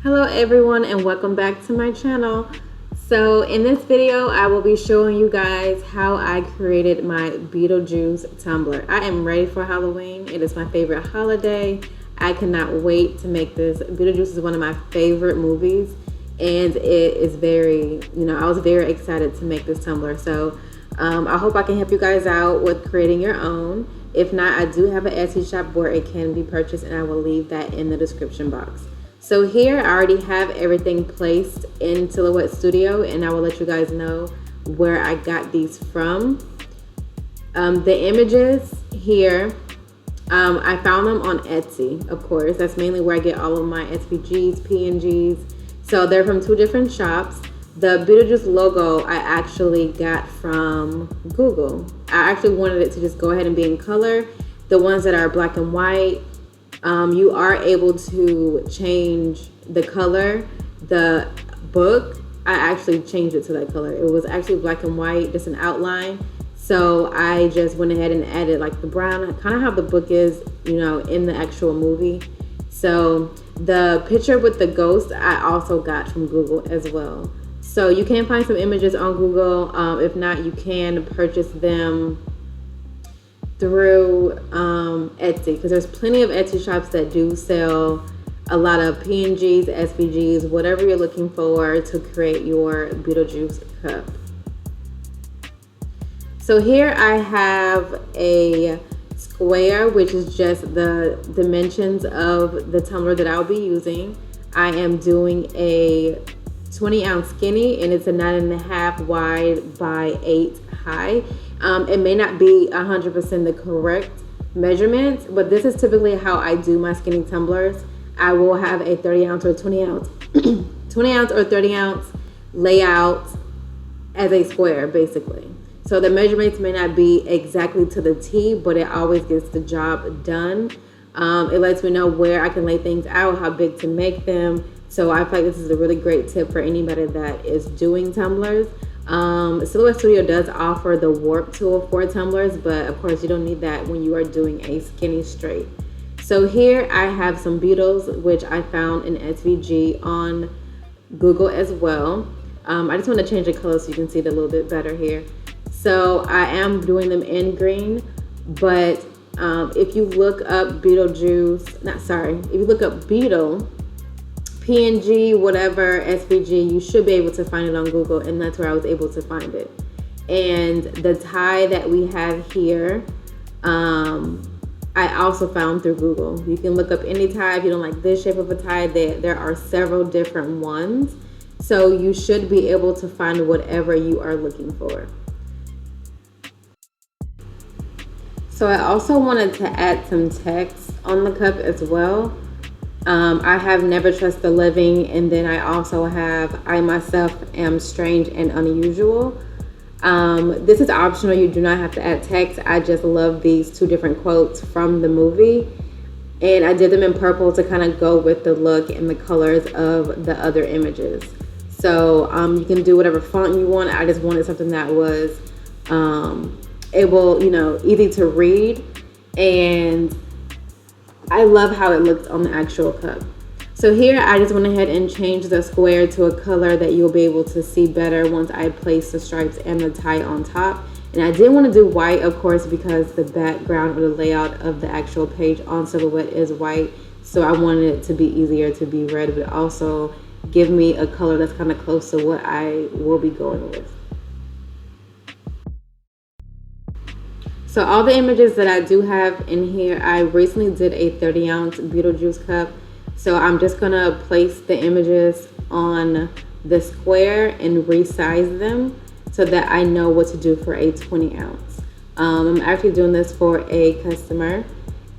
Hello everyone and welcome back to my channel. So in this video I will be showing you guys how I created my Beetlejuice tumbler. I am ready for Halloween. It is my favorite holiday. I cannot wait to make this. Beetlejuice is one of my favorite movies and it is I was very excited to make this tumbler. So I hope I can help you guys out with creating your own. If not, I do have an Etsy shop where it can be purchased and I will leave that in the description box. So here I already have everything placed in Silhouette Studio and I will let you guys know where I got these from. The images here, I found them on Etsy, of course. That's mainly where I get all of my SVGs, PNGs. So they're from two different shops. The Beetlejuice logo I actually got from Google. I actually wanted it to just go ahead and be in color. The ones that are black and white, you are able to change the color. The book, I actually changed it to that color. It was actually black and white, just an outline. So I just went ahead and added like the brown, kind of how the book is, in the actual movie. So the picture with the ghost, I also got from Google as well. So you can find some images on Google. If not, you can purchase them through Etsy, because there's plenty of Etsy shops that do sell a lot of PNGs, SVGs, whatever you're looking for to create your Beetlejuice cup. So here I have a square, which is just the dimensions of the tumbler that I'll be using. I am doing a 20-ounce skinny and it's a 9.5 wide by 8 high. It may not be 100% the correct measurements, but this is typically how I do my skinny tumblers. I will have a 30-ounce or 20-ounce 20-ounce or 30-ounce layout as a square, basically. So the measurements may not be exactly to the T, but it always gets the job done. It lets me know where I can lay things out, how big to make them. So I feel like this is a really great tip for anybody that is doing tumblers. Silhouette Studio does offer the warp tool for tumblers, but of course you don't need that when you are doing a skinny straight. So here I have some beetles, which I found in SVG on Google as well. I just want to change the color so you can see it a little bit better here. So I am doing them in green, but if you look up if you look up beetle, PNG, whatever, SVG, you should be able to find it on Google, and that's where I was able to find it. And the tie that we have here, I also found through Google. You can look up any tie. If you don't like this shape of a tie, there are several different ones. So you should be able to find whatever you are looking for. So I also wanted to add some text on the cup as well. I have Never Trust the Living, and then I also have I Myself Am Strange and Unusual. This is optional. You do not have to add text. I just love these two different quotes from the movie, and I did them in purple to kind of go with the look and the colors of the other images. So you can do whatever font you want. I just wanted something that was easy to read, and I love how it looks on the actual cup. So here I just went ahead and changed the square to a color that you'll be able to see better once I place the stripes and the tie on top. And I did want to do white, of course, because the background or the layout of the actual page on Silhouette is white. So I wanted it to be easier to be read, but also give me a color that's kind of close to what I will be going with. So all the images that I do have in here, I recently did a 30-ounce Beetlejuice cup. So I'm just gonna place the images on the square and resize them so that I know what to do for a 20-ounce. I'm actually doing this for a customer,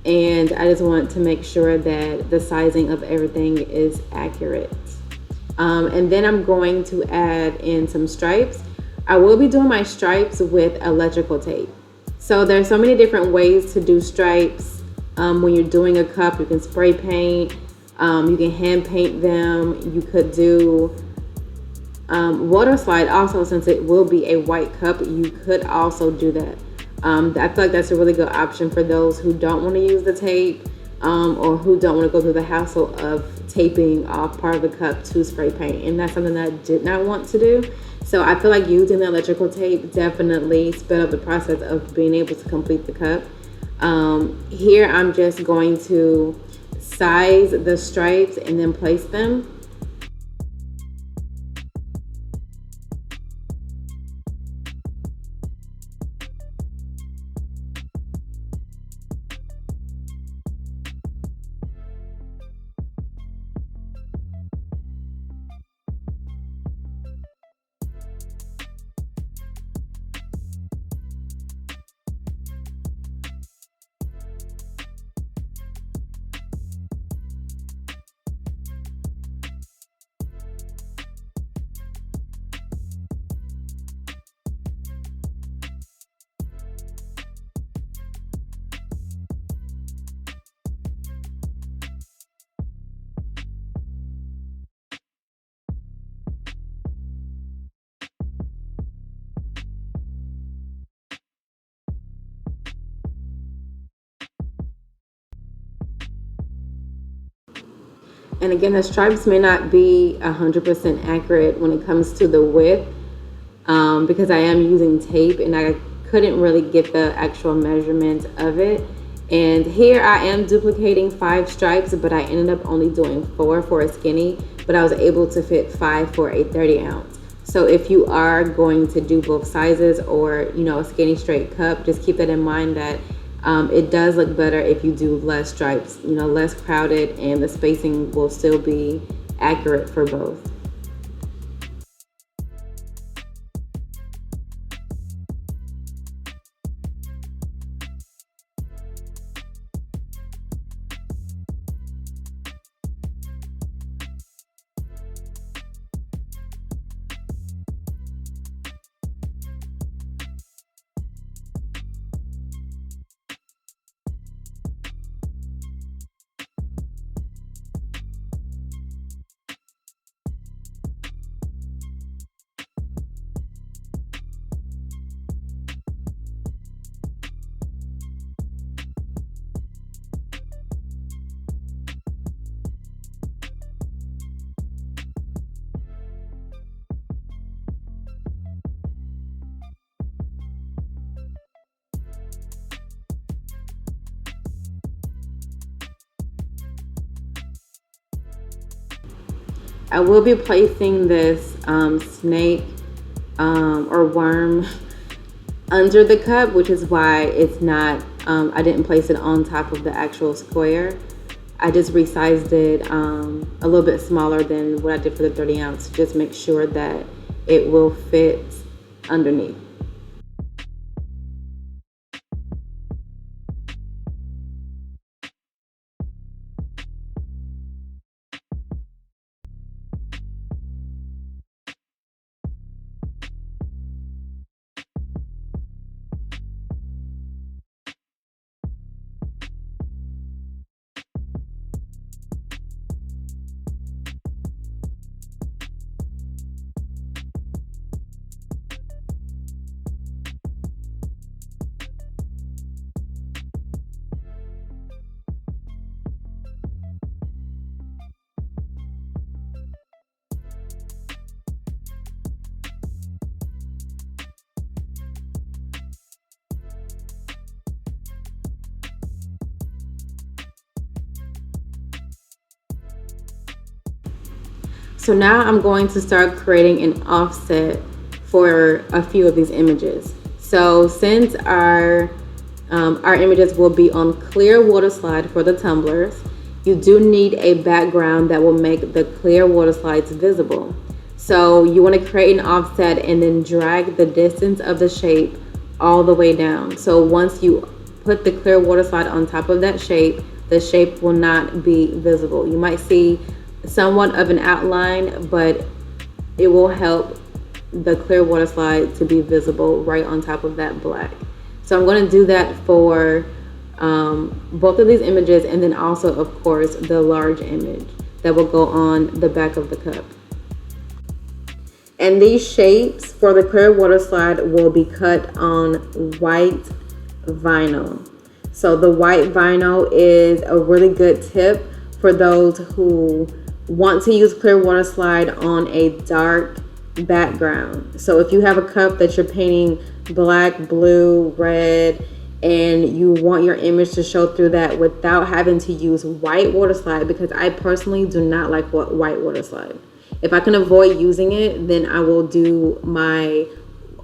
and I just want to make sure that the sizing of everything is accurate. And then I'm going to add in some stripes. I will be doing my stripes with electrical tape. So there's so many different ways to do stripes. When you're doing a cup, you can spray paint, you can hand paint them, you could do water slide also, since it will be a white cup, you could also do that. I feel like that's a really good option for those who don't want to use the tape or who don't want to go through the hassle of taping off part of the cup to spray paint, and that's something that I did not want to do. So I feel like using the electrical tape definitely sped up the process of being able to complete the cup. Here I'm just going to size the stripes and then place them. And again, the stripes may not be 100% accurate when it comes to the width, because I am using tape and I couldn't really get the actual measurement of it. And here I am duplicating 5 stripes, but I ended up only doing 4 for a skinny, but I was able to fit 5 for a 30 ounce. So if you are going to do both sizes, or a skinny straight cup, just keep that in mind that it does look better if you do less stripes, less crowded, and the spacing will still be accurate for both. I will be placing this snake or worm under the cup, which is why it's not, I didn't place it on top of the actual square. I just resized it a little bit smaller than what I did for the 30 ounce, to just make sure that it will fit underneath. So now I'm going to start creating an offset for a few of these images. So since our images will be on clear water slide for the tumblers, you do need a background that will make the clear water slides visible. So you want to create an offset and then drag the distance of the shape all the way down. So once you put the clear water slide on top of that shape, the shape will not be visible. You might see somewhat of an outline, but it will help the clear water slide to be visible right on top of that black. So I'm going to do that for both of these images, and then also of course the large image that will go on the back of the cup. And these shapes for the clear water slide will be cut on white vinyl. So the white vinyl is a really good tip for those who want to use clear water slide on a dark background. So if you have a cup that you're painting black, blue, red, and you want your image to show through that without having to use white water slide, because I personally do not like white water slide. If I can avoid using it, then I will do my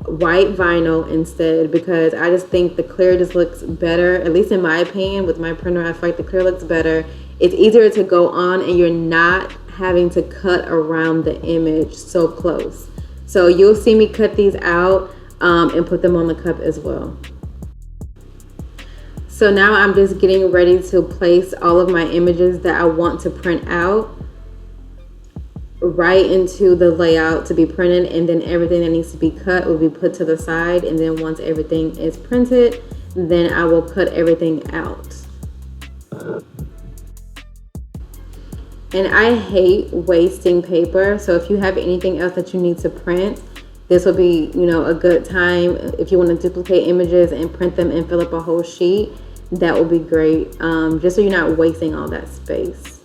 white vinyl instead, because I just think the clear just looks better, at least in my opinion. With my printer, I feel like the clear looks better. It's easier to go on, and you're not having to cut around the image so close. So you'll see me cut these out and put them on the cup as well. So now I'm just getting ready to place all of my images that I want to print out right into the layout to be printed, and then everything that needs to be cut will be put to the side. And then once everything is printed, then I will cut everything out. And I hate wasting paper, so if you have anything else that you need to print, this will be, a good time. If you want to duplicate images and print them and fill up a whole sheet, that will be great, just so you're not wasting all that space.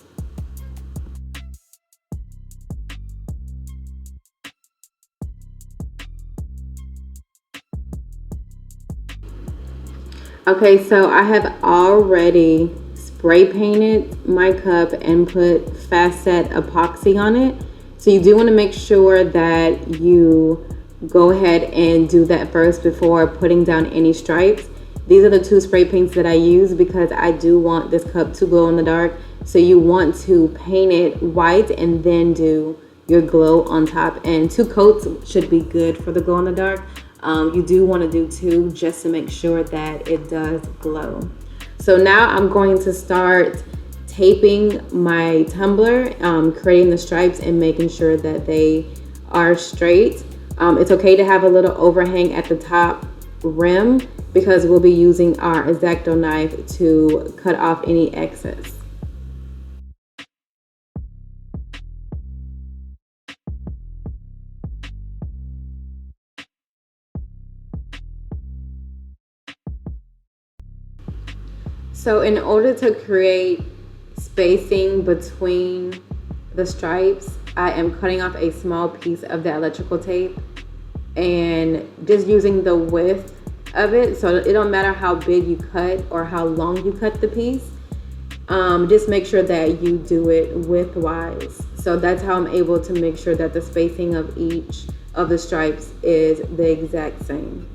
Okay, so I have already spray painted my cup and put fast set epoxy on it. So you do want to make sure that you go ahead and do that first before putting down any stripes. These are the two spray paints that I use because I do want this cup to glow in the dark. So you want to paint it white and then do your glow on top. And 2 coats should be good for the glow in the dark. You do want to do 2 just to make sure that it does glow. So now I'm going to start taping my tumbler, creating the stripes and making sure that they are straight. It's okay to have a little overhang at the top rim because we'll be using our X-Acto knife to cut off any excess. So in order to create spacing between the stripes, I am cutting off a small piece of the electrical tape and just using the width of it. So it don't matter how big you cut or how long you cut the piece. Just make sure that you do it width-wise. So that's how I'm able to make sure that the spacing of each of the stripes is the exact same.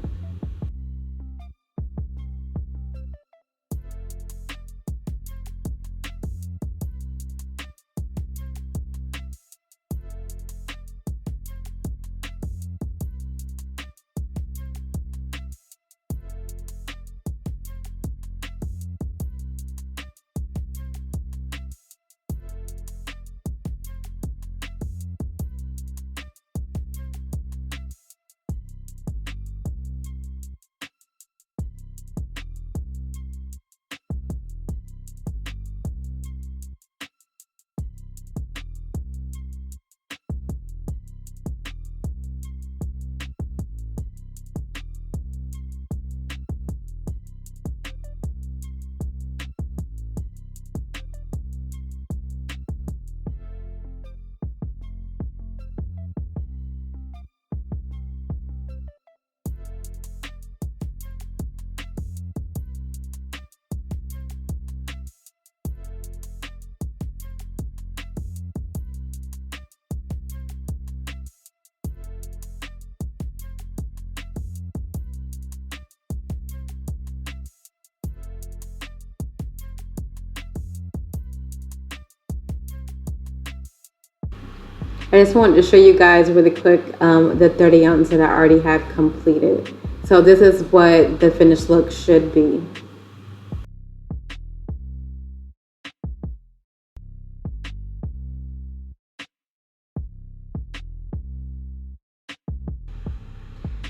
I just wanted to show you guys really quick the 30 ounce that I already have completed. So this is what the finished look should be.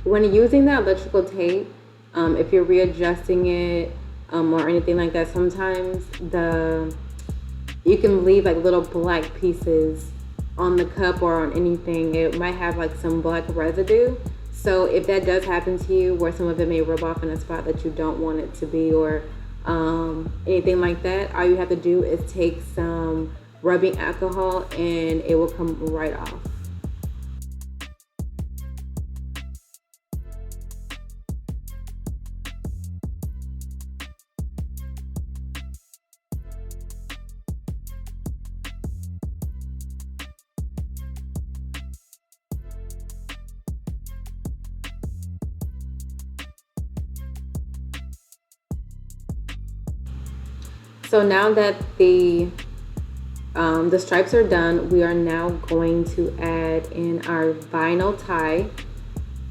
When using that electrical tape, if you're readjusting it or anything like that, sometimes you can leave like little black pieces on the cup or on anything. It might have like some black residue. So if that does happen to you, where some of it may rub off in a spot that you don't want it to be, or anything like that, all you have to do is take some rubbing alcohol and it will come right off. So now that the stripes are done, we are now going to add in our vinyl tie.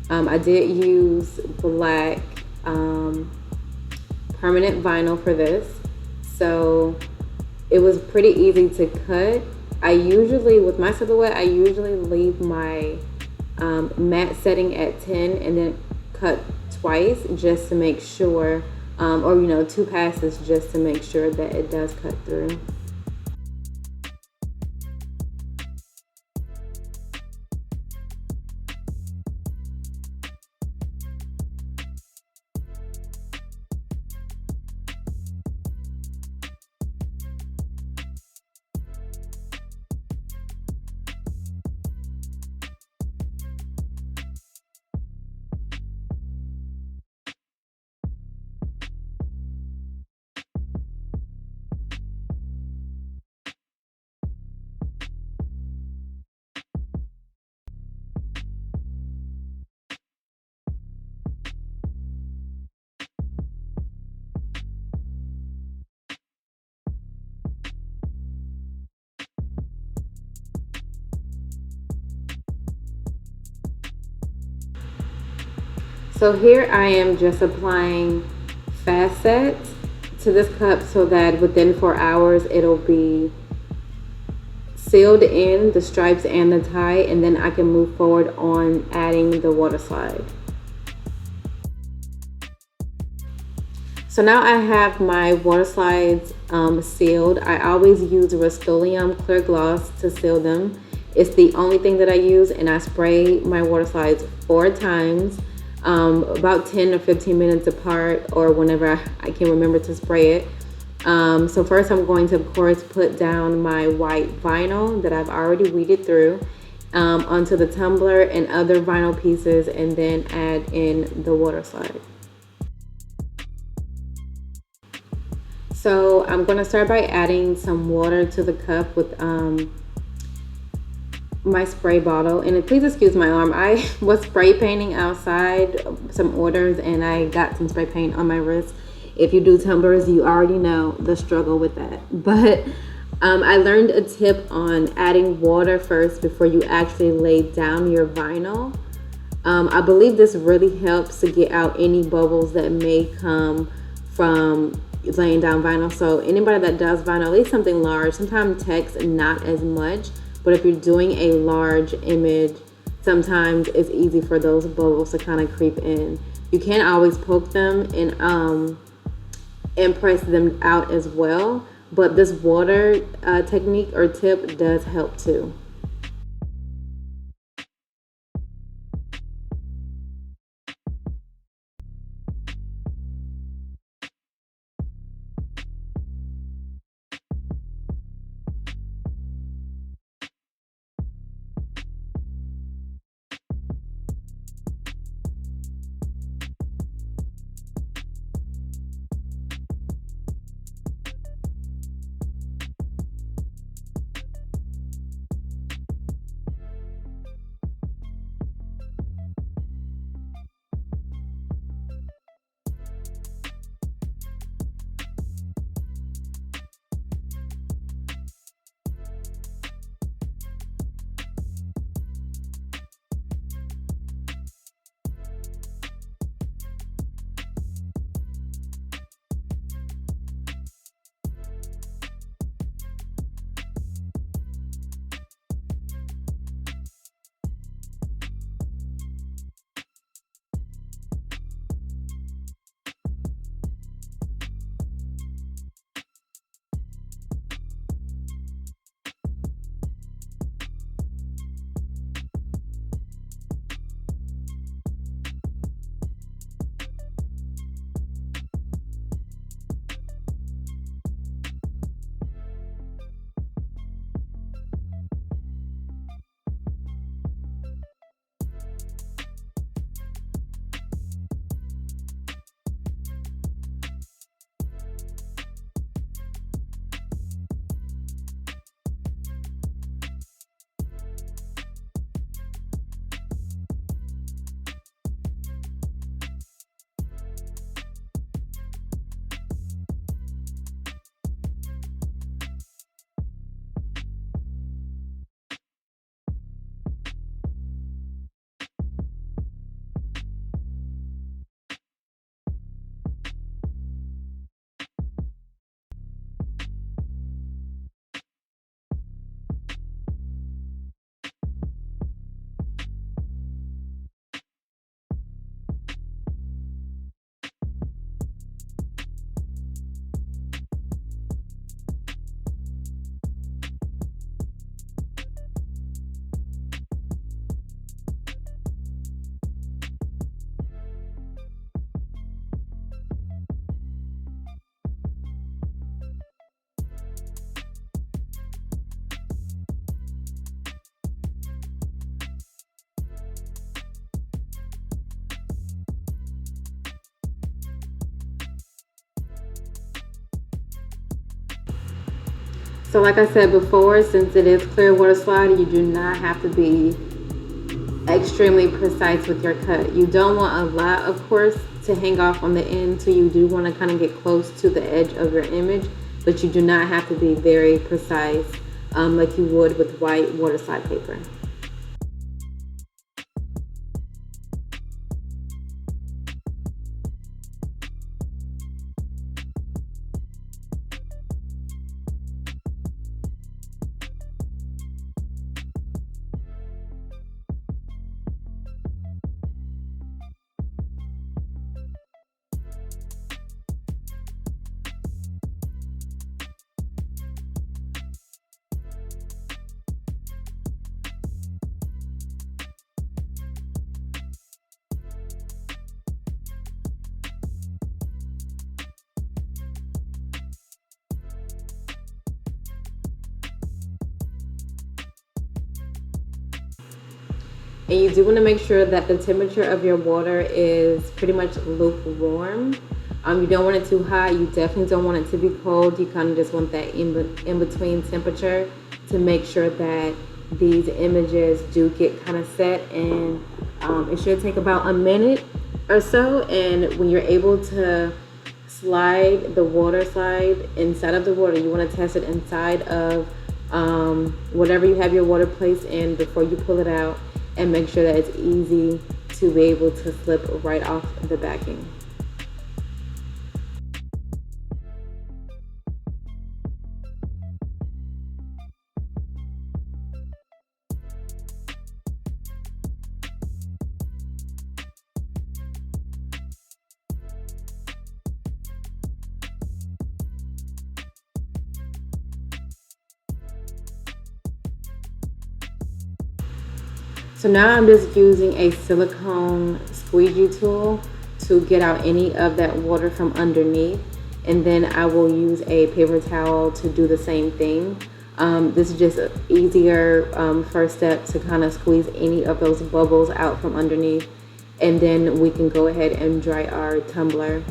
I did use black permanent vinyl for this, so it was pretty easy to cut. I usually, with my silhouette, I usually leave my matte setting at 10 and then cut twice just to make sure, or you know, 2 passes just to make sure that it does cut through. So here I am just applying fast set to this cup so that within 4 hours it'll be sealed in, the stripes and the tie, and then I can move forward on adding the water slide. So now I have my water slides sealed. I always use Rust-Oleum clear gloss to seal them. It's the only thing that I use, and I spray my water slides 4 times. About 10 or 15 minutes apart, or whenever I can remember to spray it. So first I'm going to, of course, put down my white vinyl that I've already weeded through onto the tumbler and other vinyl pieces, and then add in the water slide. So I'm going to start by adding some water to the cup with my spray bottle, and please excuse my arm. I was spray painting outside some orders and I got some spray paint on my wrist. If you do tumblers, you already know the struggle with that, but I learned a tip on adding water first before you actually lay down your vinyl. I believe this really helps to get out any bubbles that may come from laying down vinyl. So anybody that does vinyl, at least something large, sometimes text not as much, but if you're doing a large image, sometimes it's easy for those bubbles to kind of creep in. You can always poke them and press them out as well, but this water technique or tip does help too. So like I said before, since it is clear water slide, you do not have to be extremely precise with your cut. You don't want a lot, of course, to hang off on the end, so you do want to kind of get close to the edge of your image, but you do not have to be very precise like you would with white water slide paper. And you do want to make sure that the temperature of your water is pretty much lukewarm. You don't want it too hot. You definitely don't want it to be cold. You kind of just want that in between temperature to make sure that these images do get kind of set. And it should take about a minute or so. And when you're able to slide the water slide inside of the water, you want to test it inside of whatever you have your water placed in before you pull it out, and make sure that it's easy to be able to slip right off the backing. So now I'm just using a silicone squeegee tool to get out any of that water from underneath. And then I will use a paper towel to do the same thing. This is just an easier first step to kind of squeeze any of those bubbles out from underneath. And then we can go ahead and dry our tumbler.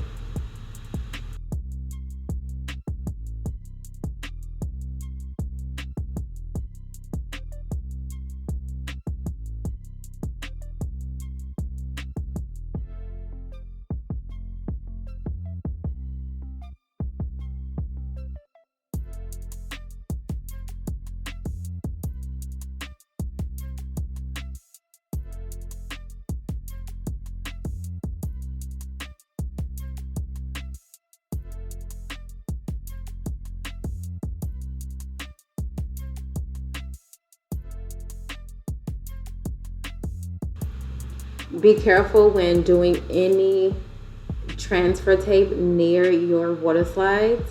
Be careful when doing any transfer tape near your water slides.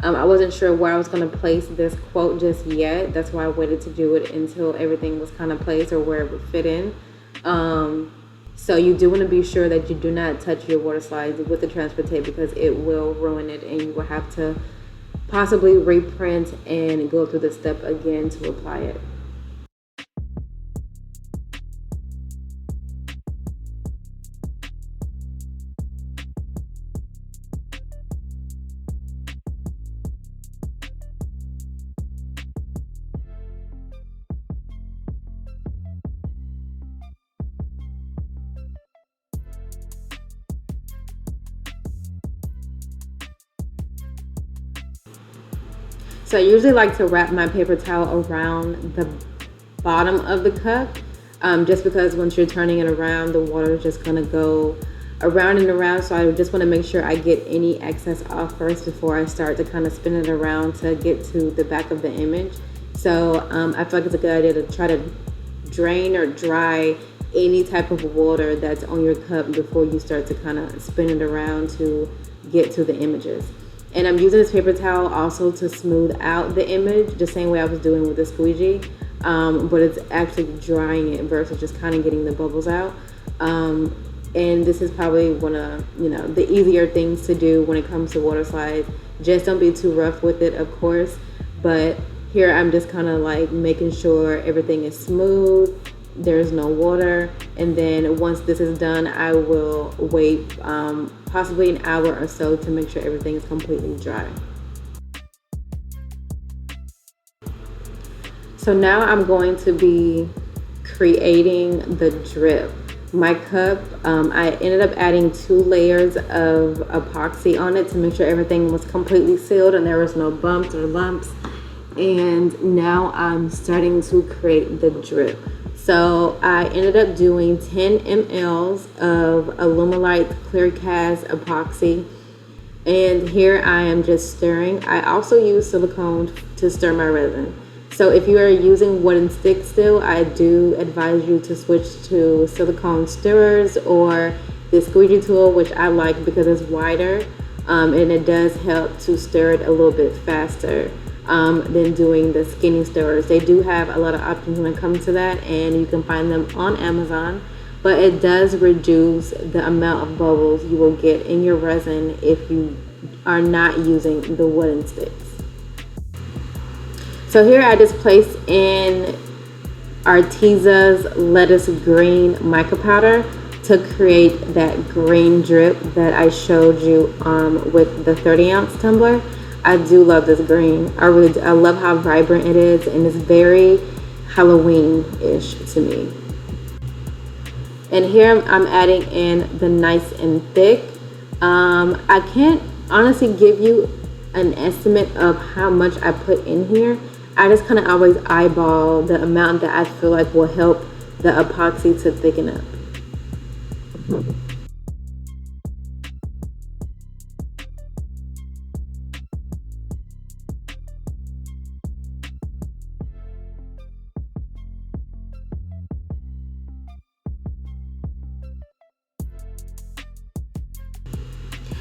I wasn't sure where I was going to place this quote just yet. That's why I waited to do it until everything was kind of placed or where it would fit in. So you do want to be sure that you do not touch your water slides with the transfer tape, because it will ruin it and you will have to possibly reprint and go through the step again to apply it. So I usually like to wrap my paper towel around the bottom of the cup, just because once you're turning it around, the water is just gonna go around and around. So I just wanna make sure I get any excess off first before I start to kind of spin it around to get to the back of the image. So I feel like it's a good idea to try to drain or dry any type of water that's on your cup before you start to kind of spin it around to get to the images. And I'm using this paper towel also to smooth out the image the same way I was doing with the squeegee, but it's actually drying it versus just kind of getting the bubbles out. And this is probably one of the easier things to do when it comes to water slides. Just don't be too rough with it, of course, but here I'm just kind of like making sure everything is smooth, there's no water, and then once this is done, I will wait possibly an hour or so to make sure everything is completely dry. So now I'm going to be creating the drip. My cup, I ended up adding 2 layers of epoxy on it to make sure everything was completely sealed and there was no bumps or lumps. And now I'm starting to create the drip. So I ended up doing 10 mLs of Alumilite clear cast epoxy. And here I am just stirring. I also use silicone to stir my resin. So if you are using wooden sticks still, I do advise you to switch to silicone stirrers or the squeegee tool, which I like because it's wider, and it does help to stir it a little bit faster than doing the skinny stirrers. They do have a lot of options when it comes to that, and you can find them on Amazon, but it does reduce the amount of bubbles you will get in your resin if you are not using the wooden sticks. So here I just placed in Artesa's lettuce green mica powder to create that green drip that I showed you with the 30-ounce tumbler. I do love this green. I love how vibrant it is, and it's very Halloween-ish to me. And here I'm adding in the nice and thick. I can't honestly give you an estimate of how much I put in here. I just kind of always eyeball the amount that I feel like will help the epoxy to thicken up.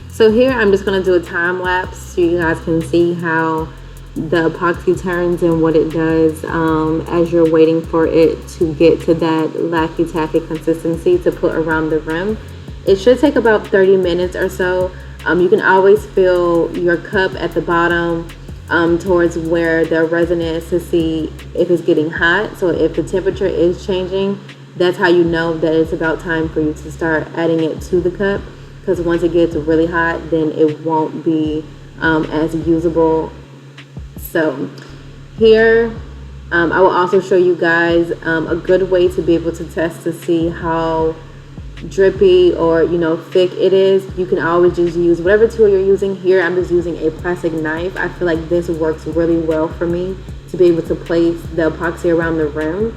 So here I'm just going to do a time lapse so you guys can see how the epoxy turns and what it does as you're waiting for it to get to that Laffy Taffy consistency to put around the rim. It should take about 30 minutes or so. You can always fill your cup at the bottom towards where the resin is to see if it's getting hot. So if the temperature is changing, that's how you know that it's about time for you to start adding it to the cup, because once it gets really hot, then it won't be as usable. So here I will also show you guys a good way to be able to test to see how drippy or thick it is. You can always just use whatever tool you're using. Here I'm just using a plastic knife. I feel like this works really well for me to be able to place the epoxy around the rim.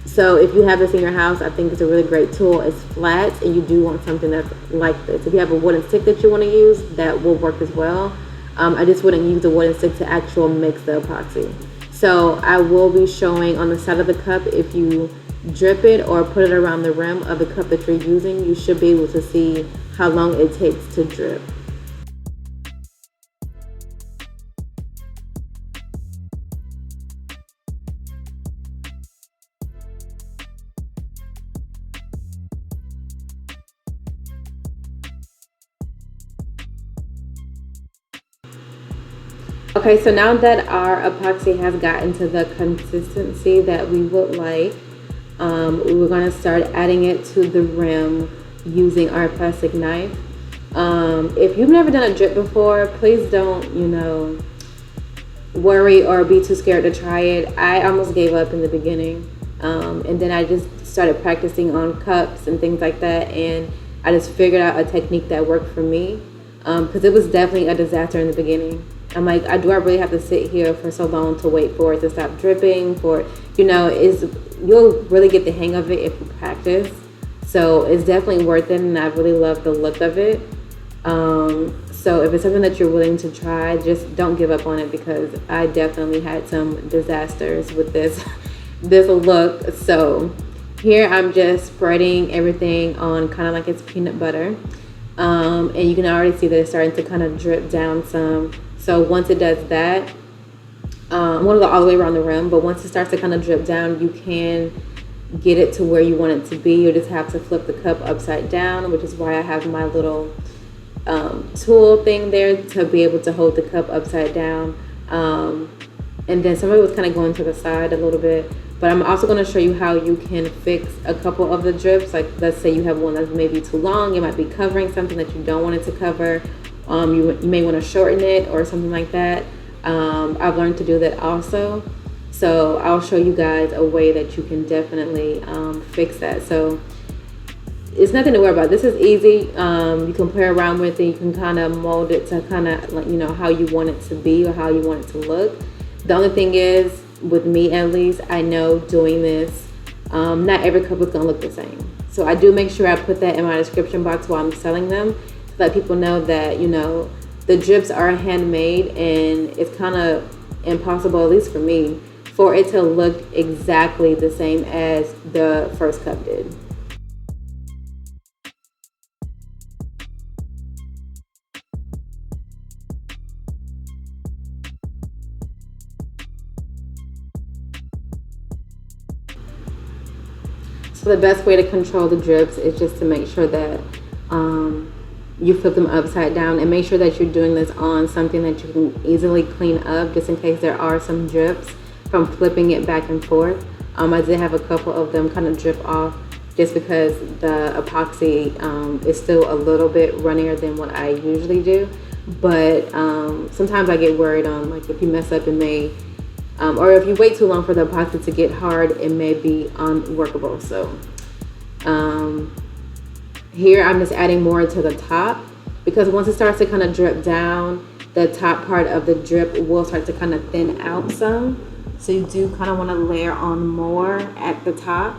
So if you have this in your house, I think it's a really great tool. It's flat, and you do want something that's like this. If you have a wooden stick that you want to use, that will work as well. I just wouldn't use the wooden stick to actually mix the epoxy. So I will be showing on the side of the cup, if you drip it or put it around the rim of the cup that you're using, you should be able to see how long it takes to drip. Okay, so now that our epoxy has gotten to the consistency that we would like, we're going to start adding it to the rim using our plastic knife. If you've never done a drip before, please don't, worry or be too scared to try it. I almost gave up in the beginning, and then I just started practicing on cups and things like that, and I just figured out a technique that worked for me, because it was definitely a disaster in the beginning. I'm like, do I really have to sit here for so long to wait for it to stop dripping? You'll really get the hang of it if you practice. So it's definitely worth it, and I really love the look of it. So if it's something that you're willing to try, just don't give up on it, because I definitely had some disasters with this look. So here I'm just spreading everything on kind of like it's peanut butter. And you can already see that it's starting to kind of drip down some. So once it does that, I want to go all the way around the rim, but once it starts to kind of drip down, you can get it to where you want it to be. You just have to flip the cup upside down, which is why I have my little tool thing there to be able to hold the cup upside down. And then some of it was kind of going to the side a little bit, but I'm also going to show you how you can fix a couple of the drips. Like, let's say you have one that's maybe too long, it might be covering something that you don't want it to cover. You may want to shorten it or something like that. I've learned to do that also. So I'll show you guys a way that you can definitely fix that. So it's nothing to worry about. This is easy. You can play around with it. You can kind of mold it to kind of, like, you know, how you want it to be or how you want it to look. The only thing is, with me at least, I know doing this, not every cup is gonna look the same. So I do make sure I put that in my description box while I'm selling them, to let people know that, you know, the drips are handmade, and it's kind of impossible, at least for me, for it to look exactly the same as the first cup did. So the best way to control the drips is just to make sure that you flip them upside down, and make sure that you're doing this on something that you can easily clean up, just in case there are some drips from flipping it back and forth. I did have a couple of them kind of drip off just because the epoxy is still a little bit runnier than what I usually do. But sometimes I get worried on, like, if you mess up, it may or if you wait too long for the epoxy to get hard, it may be unworkable. So here I'm just adding more to the top, because once it starts to kind of drip down, the top part of the drip will start to kind of thin out some. So you do kind of want to layer on more at the top.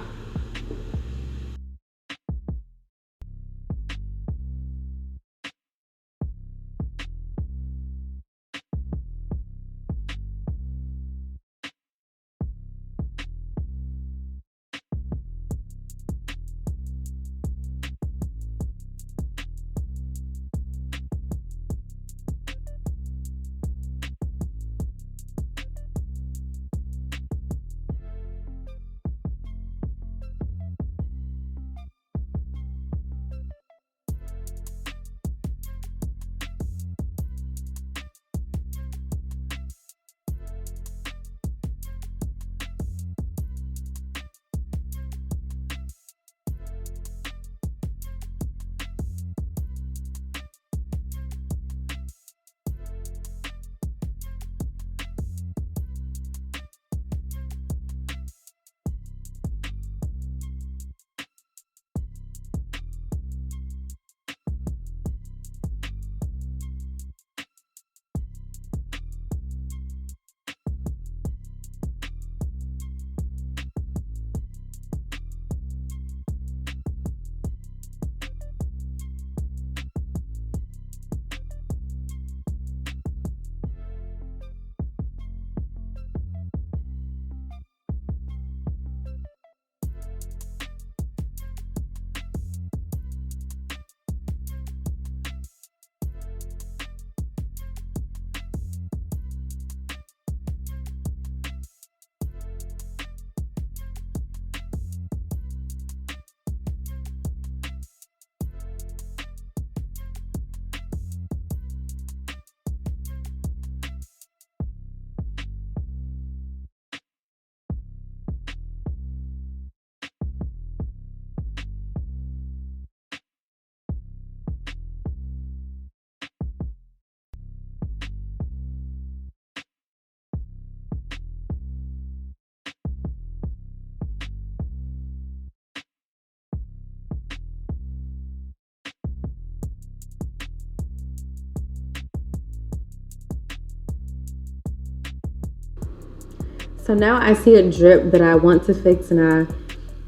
So now I see a drip that I want to fix, and I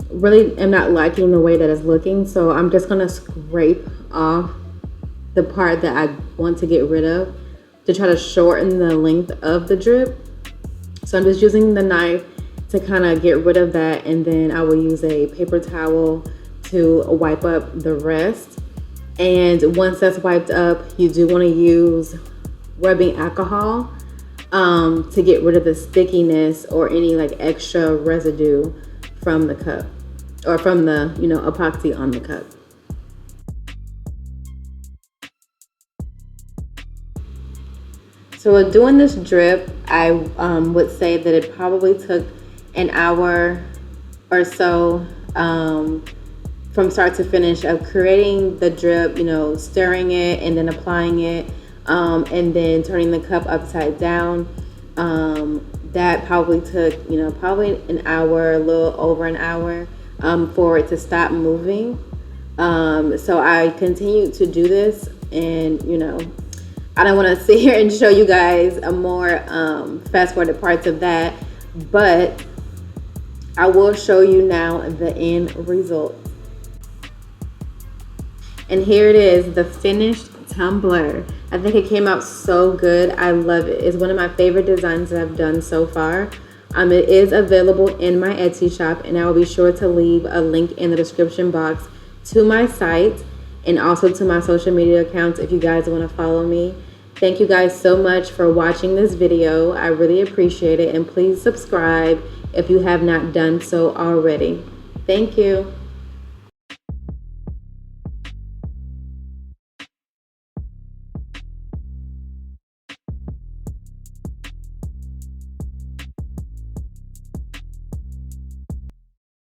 really am not liking the way that it's looking. So I'm just gonna scrape off the part that I want to get rid of to try to shorten the length of the drip. So I'm just using the knife to kind of get rid of that, and then I will use a paper towel to wipe up the rest. And once that's wiped up, you do want to use rubbing alcohol to get rid of the stickiness or any like extra residue from the cup, or from the, you know, epoxy on the cup. So with doing this drip, I would say that it probably took an hour or so from start to finish of creating the drip, you know, stirring it and then applying it, and then turning the cup upside down. that probably took, probably an hour, a little over an hour, for it to stop moving. So I continued to do this, and I don't want to sit here and show you guys a more fast forwarded parts of that, but I will show you now the end result. And here it is, the finished tumbler. I think it came out so good. I love it. It's one of my favorite designs that I've done so far. It is available in my Etsy shop, and I will be sure to leave a link in the description box to my site and also to my social media accounts if you guys want to follow me. Thank you guys so much for watching this video. I really appreciate it, and please subscribe if you have not done so already. Thank you.